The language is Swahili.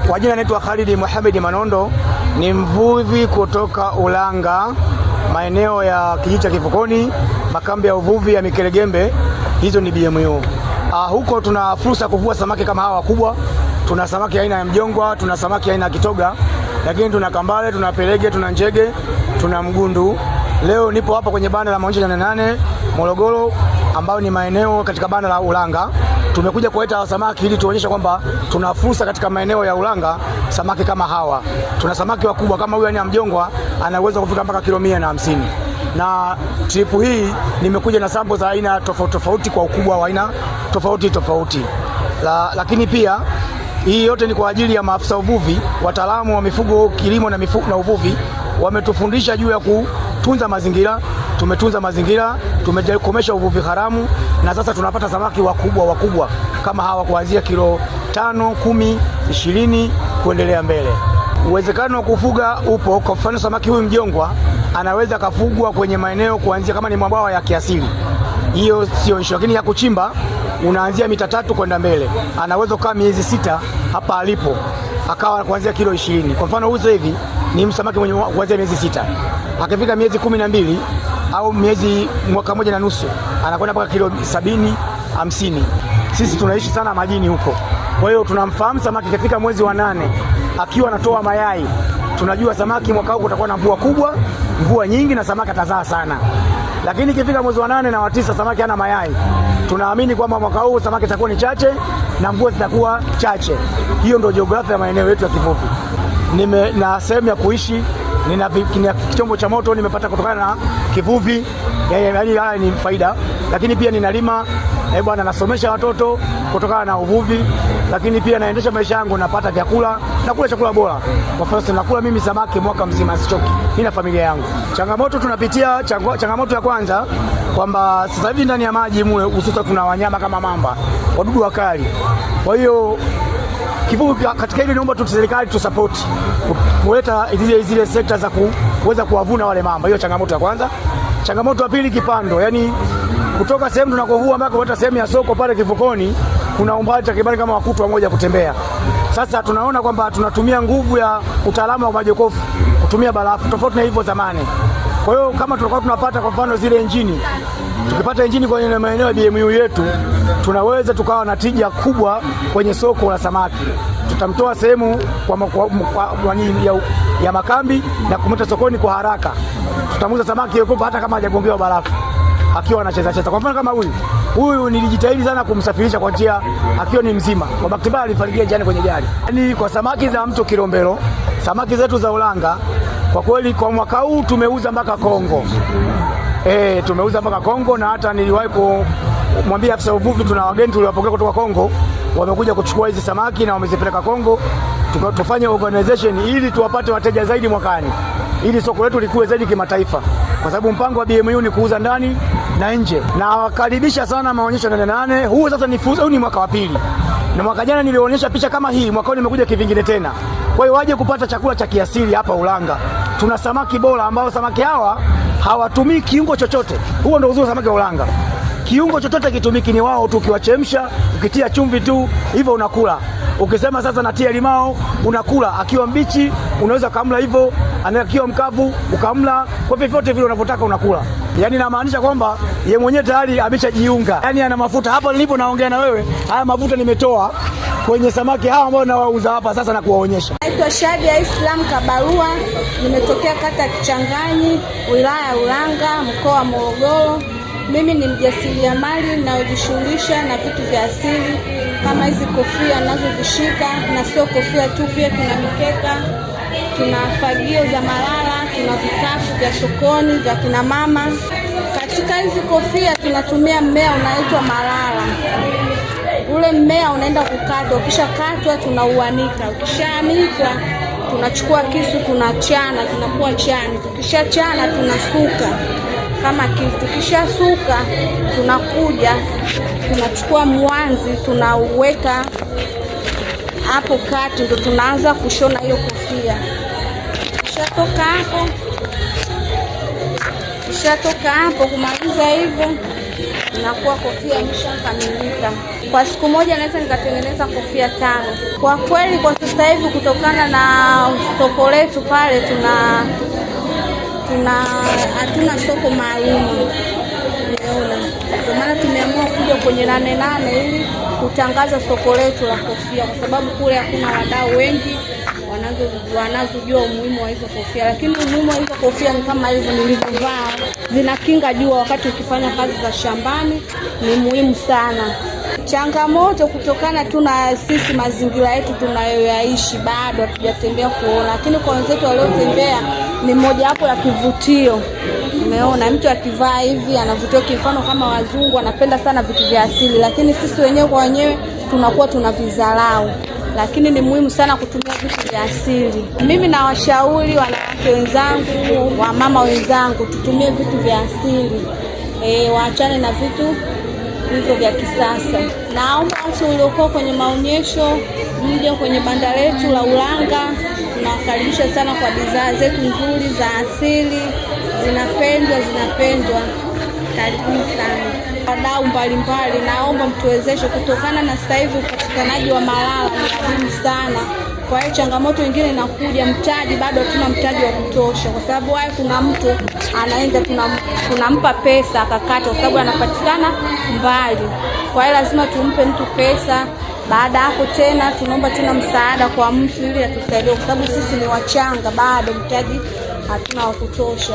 Kwa jina naitwa Khalid Mohamed Manondo, ni mvuvi kutoka Ulanga, maeneo ya kijiji cha Kivukoni, makambi ya uvuvi ya Mikeregembe. Hizo ni BMU. Huko tuna fursa kuvua samaki kama hawa wakubwa. Tuna samaki aina ya mjongwa, tuna samaki aina ya kitoga, lakini tuna kambale, tuna pelege, tuna njege, tuna mgundu. Leo nipo hapa kwenye banda la maonyesho 88 Morogoro, ambao ni maeneo katika banda la Ulanga. Tumekuja kuleta samaki ili tuonyeshe kwamba tuna fursa katika maeneo ya Ulanga, samaki kama hawa. Tuna samaki wakubwa kama huyu, yani mjongwa, anaweza kufika mpaka kilo 150. Na trip hii nimekuja na sample za aina tofauti tofauti kwa ukubwa wa aina tofauti tofauti. Lakini pia hii yote ni kwa ajili ya maafisa uvuvi, wataalamu wa mifugo, kilimo na uvuvi. Wametufundisha juu ya kutunza mazingira. Tumetunza mazingira, tumekomesha uvuvi haramu, na sasa tunapata samaki wakubwa kama hawa kuanzia kilo 5, 10, 20 kuendelea mbele. Uwezekano wa kufuga upo. Kwa mfano samaki huyu mjongwa anaweza kafugwa kwenye maeneo kuanzia kama ni mabwawa ya kiasili. Hiyo sio issue, lakini ya kuchimba unaanzia mita 3 kwenda mbele. Anaweza kukaa miezi 6 hapa alipo, akawa kuanzia kilo 20. Kwa mfano huyu hivi ni samaki mwenye kuanzia miezi 6. Akifika miezi 12 au mwaka 1 na nusu, anakwenda mpaka kilo 70, 50. Sisi tunaishi sana majini huko. Kwa hiyo tunamfahamu samaki kifika mwezi wa 8 akiwa anatoa mayai. Tunajua samaki mwaka huu kutakuwa na mvua kubwa, mvua nyingi, na samaki atazaa sana. Lakini kifika mwezi wa 8 na wa 9 samaki hana mayai. Tunaamini kwamba mwaka huu samaki itakuwa ni chache na mvua zitakuwa chache. Hiyo ndio jiografia ya maeneo yetu ya kivuvi. Na sehemu ya kuishi, nina chombo cha moto nimepata kutokana na kivuvi. Yaani haya ni faida. Lakini pia ninalima, bwana, nasomesha watoto kutokana na uvuvi. Lakini pia naendesha maisha yangu, napata vyakula, nakula chakula bora. Kwa mfano nakula mimi samaki mwaka mzima, sichoki. Nina familia yangu. Changamoto tunapitia, changamoto ya kwanza kwamba sasa hivi ndani ya maji mule hususan tuna wanyama kama mamba, wadudu wakali. Kwa hiyo kivuvi katika hili naomba serikali tu support kuleta zile sekta za kuweza kuwavuna wale mamba. Hiyo changamoto ya kwanza. Changamoto ya pili, kipando. Yaani kutoka sehemu tunakovua mpaka kuleta sehemu ya soko pale Kivukoni kuna umbali takriban kama wakutwa moja kutembea. Sasa tunaona kwamba tunatumia nguvu ya utaalamu wa majokofu kutumia barafu tofauti na hivyo zamani. Kwa hiyo kama tulikuwa tunapata kwa mfano zile injini, tukipata injini kwenye maeneo ya BMU yetu, tunaweza tukawa na tija kubwa kwenye soko la samaki. Tutamtoa sehemu ya makambi na kumleta sokoni kwa haraka. Tutamuuza samaki yuko hata kama hajagongewa barafu, akiwa anacheza. Kwa mfano kama huyu nilijitahidi sana kumsafirisha kwa njia akiwa ni mzima. Kwa bahati mbaya alifariki njiani kwenye gari. Yaani kwa samaki za mto Kilombero, samaki zetu za Ulanga, kwa kweli kwa mwaka huu tumeuza mpaka Kongo. Tumeuza mpaka Kongo, na hata niliwahi kumwambia afisa uvuvi tuna wageni tuliwapokea kutoka Kongo, wamekuja kuchukua hizi samaki na wamezipeleka Kongo. Tufanye organization ili tuwapate wateja zaidi mwakani, ili soko letu likue zaidi kimataifa, kwa sababu mpango wa BMU ni kuuza ndani na nje. Na wakaribisha sana maonyesho 88. Huu sasa ni mwaka wa pili. Na mwaka jana nilionyesha picha kama hii, mwaka huu nimekuja kivingine tena. Kwa hiyo waje kupata chakula cha kiasili hapa Ulanga. Tuna samaki bora ambao samaki hawa hawatumii kiungo chochote. Huo ndio uzuri wa samaki wa Ulanga. Kiungo chochote kitumiki, ni wao tu. Ukiwachemsha, ukitia chumvi tu, hivyo unakula. Ukisema sasa natia limao, unakula. Akiwa mbichi unaweza kamla hivyo, anakiwa mkavu ukamla, kwa vyovyote vile unavyotaka unakula. Yaani namaanisha kwamba yeye mwenyewe tayari ameshajiunga. Yaani ana mafuta. Hapa nilipo naongea na wewe, haya mafuta nimetoa kwenye samaki hawa ambao nawauza hapa sasa na kuwaonyesha. Naitwa Shadia Islam Kabarua, nimetokea kata ya Kichangani, wilaya ya Ulanga, mkoa wa Morogoro. Mimi ni mjasiriamali ninayojishughulisha na vitu vya asili kama hizi kofia ninazozishika, na sio kofia tu, pia tuna mikeka, tuna fagio za malala, tuna vikapu vya sokoni vya kina mama. Katika hizi kofia tunatumia mmea unaitwa malala. Ule mmea unaenda kukatwa, ukishakatwa tunauanika. Ukishaanikwa tunachukua kisu, tunachana, zinakuwa chani. Tukishachana tunasuka kama kitu. Tukishasuka tunakuja tunachukua mwanzi, tunauweka hapo kati, ndio tunaanza kushona hiyo kofia. Kishatoka hapo kumaliza hivyo, inakuwa kofia imeshakamilika. Kwa siku moja naweza nikatengeneza kofia 5. Kwa kweli kwa sasa hivi kutokana na soko letu pale hatuna soko maalum. Umeona? Kwa maana tumeamua kuja kwenye 88 ili kutangaza soko letu la kofia, kwa sababu kule hakuna wadau wengi wanazojua umuhimu wa hizo kofia. Lakini umuhimu wa hizo kofia ni kama hizo nilivyovaa, zinakinga jua wakati ukifanya kazi za shambani, ni muhimu sana. Changamoto kutokana na sisi mazingira yetu tunayoyaishi bado hatujatembea kuona, lakini kwa wenzetu waliotembea ni moja wapo ya kivutio. Umeona, mtu akivaa hivi anavutia. Mfano kama wazungu wanapenda sana vitu vya asili, lakini sisi wenyewe kwa wenyewe tunakuwa tunavizarau, lakini ni muhimu sana kutumia vitu vya asili. Mimi na washauri wanawake wenzangu, wamama wenzangu, tutumie vitu vya asili, waachane na vitu hivyo vya kisasa. Naomba watu waliokuwa kwenye maonyesho mje kwenye banda letu la Ulanga. Tunawakaribisha sana kwa bidhaa zetu nzuri za asili, zinapendwa. Karibuni sana wadau mbalimbali. Naomba mtuwezeshe, kutokana na sasa hivi upatikanaji wa malala ni muhimu sana. Kwa hiyo changamoto nyingine inakuja mtaji, bado hatuna mtaji wa kutosha, kwa sababu kuna mtu anaenda tunampa pesa akakata, kwa sababu anapatikana mbali. Kwa hiyo lazima tumpe mtu pesa. Baada hapo tena tunaomba tena msaada kwa mtu ili atusaidie, kwa sababu sisi ni wachanga, bado mtaji hatuna wa kutosha.